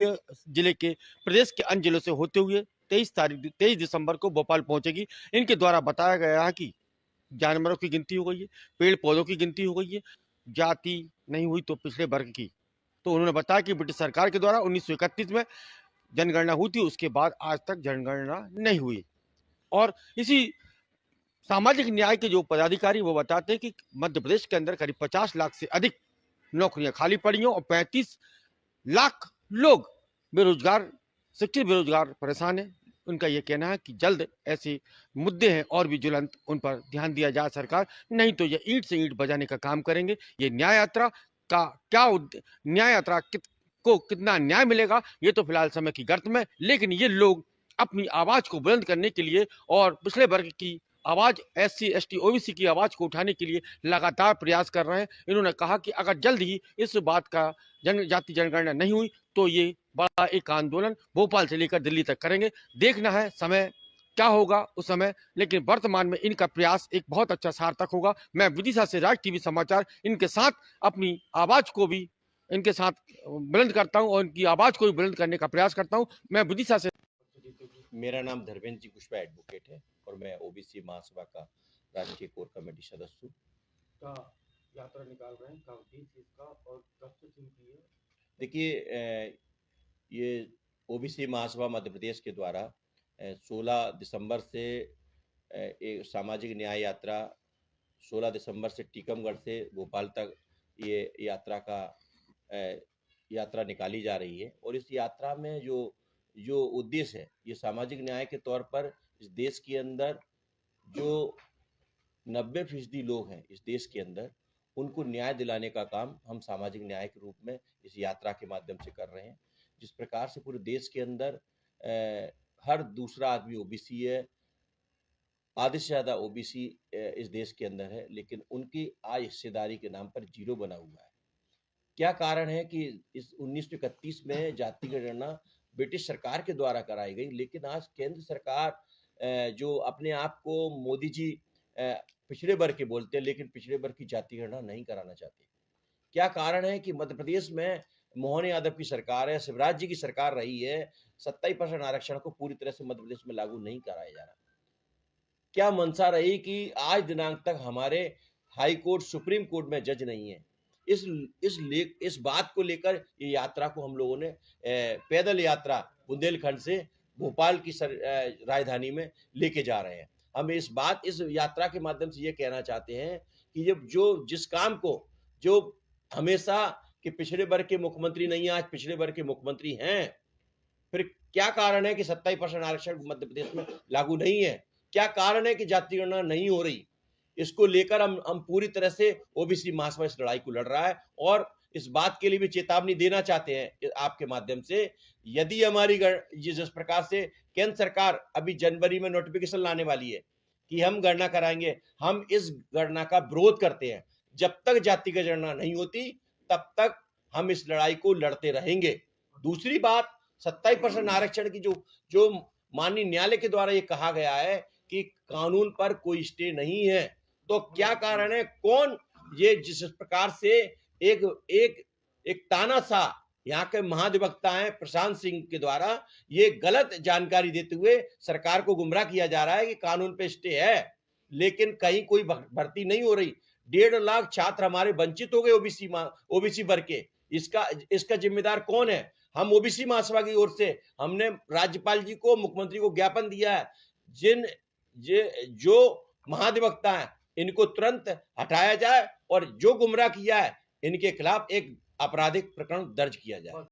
जिले के प्रदेश के अन्य जिलों से होते हुए 23 दिसंबर को भोपाल पहुंचेगी। इनके द्वारा बताया गया है कि जानवरों की गिनती हो गई है, पेड़ पौधों की गिनती हो गई है, जाति नहीं हुई तो पिछड़े वर्ग की। तो उन्होंने बताया कि ब्रिटिश सरकार के द्वारा 1931 में जनगणना हुई थी, उसके बाद आज तक जनगणना नहीं हुई। और इसी सामाजिक न्याय के जो पदाधिकारी वो बताते हैं कि मध्य प्रदेश के अंदर करीब 50 लाख से अधिक नौकरियां खाली पड़ी हैं और 35 लाख लोग बेरोजगार, शिक्षित बेरोजगार परेशान है। उनका यह कहना है कि जल्द ऐसे मुद्दे हैं और भी ज्वलंत, उन पर ध्यान दिया जाए सरकार, नहीं तो ये ईंट से ईंट बजाने का काम करेंगे। ये न्याय यात्रा का क्या न्याय यात्रा को कितना न्याय मिलेगा ये तो फिलहाल समय की गर्त में, लेकिन ये लोग अपनी आवाज को बुलंद करने के लिए और पिछड़े वर्ग की आवाज, एससी एसटी ओबीसी की आवाज को उठाने के लिए लगातार प्रयास कर रहे हैं। इन्होंने कहा कि अगर जल्द ही इस बात का जनजाति जनगणना नहीं हुई तो ये बड़ा एक आंदोलन भोपाल से लेकर दिल्ली तक करेंगे। देखना है समय क्या होगा उस समय, लेकिन वर्तमान में इनका प्रयास एक बहुत अच्छा सार्थक होगा। मैं विदिशा से राज टीवी समाचार इनके साथ अपनी आवाज को भी इनके साथ बुलंद करता हूं और इनकी आवाज को भी बुलंद करने का प्रयास करता हूं। मैं विदिशा से। मेरा नाम धर्मेंद्र जी कुशवाहा एडवोकेट है और मैं ओबीसी महासभा का राष्ट्रीय कोर कमेटी सदस्य हूँ। का यात्रा निकाल रहे हैं, का उद्देश्य इसका और कब से शुरू की है? देखिए, ये ओबीसी महासभा मध्य प्रदेश के द्वारा 16 दिसंबर से एक सामाजिक न्याय यात्रा 16 दिसंबर से टीकमगढ़ से भोपाल तक ये यात्रा निकाली जा रही है। और इस यात्रा में जो उद्देश्य है, ये सामाजिक न्याय के तौर पर इस देश के अंदर जो 90% लोग हैं इस देश के अंदर, उनको न्याय दिलाने का काम हम सामाजिक न्याय के रूप में इस यात्रा के माध्यम से कर रहे हैं। जिस प्रकार से पूरे देश के अंदर हर दूसरा आदमी ओबीसी है, आधे से ज़्यादा ओबीसी इस देश के अंदर है, लेकिन उनकी आय हिस्सेदारी के नाम पर जीरो बना हुआ है। क्या कारण है कि इस 1931 में जाति गणना ब्रिटिश सरकार के द्वारा कराई गई, लेकिन आज केंद्र सरकार जो अपने आप को मोदी जी पिछड़े वर्ग के बोलते हैं, लेकिन पिछड़े वर्ग की जाति गणना नहीं कराना चाहते। क्या कारण है कि मध्य प्रदेश में मोहन यादव की सरकार है, शिवराज जी की सरकार रही है, 27% आरक्षण को पूरी तरह से मध्य प्रदेश में लागू नहीं कराया जा रहा। क्या मंशा रही कि आज दिनांक तक हमारे हाई कोर्ट, सुप्रीम कोर्ट में जज नहीं है। इस बात को लेकर ये यात्रा को हम लोगों ने पैदल यात्रा बुंदेलखंड से भोपाल की राजधानी में लेके जा रहे हैं। हम इस यात्रा के माध्यम से ये कहना चाहते हैं कि ये जिस काम को जो हमेशा कि पिछड़े वर्ग के मुख्यमंत्री नहीं, आज पिछड़े वर्ग के मुख्यमंत्री हैं, फिर क्या कारण है कि 27% आरक्षण मध्य प्रदेश में लागू नहीं है? क्या कारण है कि जाति गणना नहीं हो रही? इसको लेकर हम पूरी तरह से ओबीसी महासभा इस लड़ाई को लड़ रहा है और इस बात के लिए भी चेतावनी देना चाहते हैं आपके माध्यम से, यदि हमारी जिस प्रकार से केंद्र सरकार अभी जनवरी में नोटिफिकेशन लाने वाली है कि हम गणना कराएंगे, हम इस गणना का विरोध करते हैं। जब तक जाति की गणना नहीं होती तब तक हम इस लड़ाई को लड़ते रहेंगे। दूसरी बात, 27% आरक्षण की जो माननीय न्यायालय के द्वारा ये कहा गया है कि कानून पर कोई स्टे नहीं है, तो क्या कारण है? कौन ये जिस प्रकार से एक तानाशाह यहाँ के महाधिवक्ता हैं प्रशांत सिंह के द्वारा ये गलत जानकारी देते हुए सरकार को गुमराह किया जा रहा है कि कानून पे स्टे है, लेकिन कहीं कोई भर्ती नहीं हो रही। 1.5 लाख छात्र हमारे वंचित हो गए ओबीसी वर्ग के। इसका जिम्मेदार कौन है? हम ओबीसी महासभा की ओर से हमने राज्यपाल जी को, मुख्यमंत्री को ज्ञापन दिया है, जो महाधिवक्ता हैं इनको तुरंत हटाया जाए और जो गुमराह किया है इनके खिलाफ एक आपराधिक प्रकरण दर्ज किया जाए।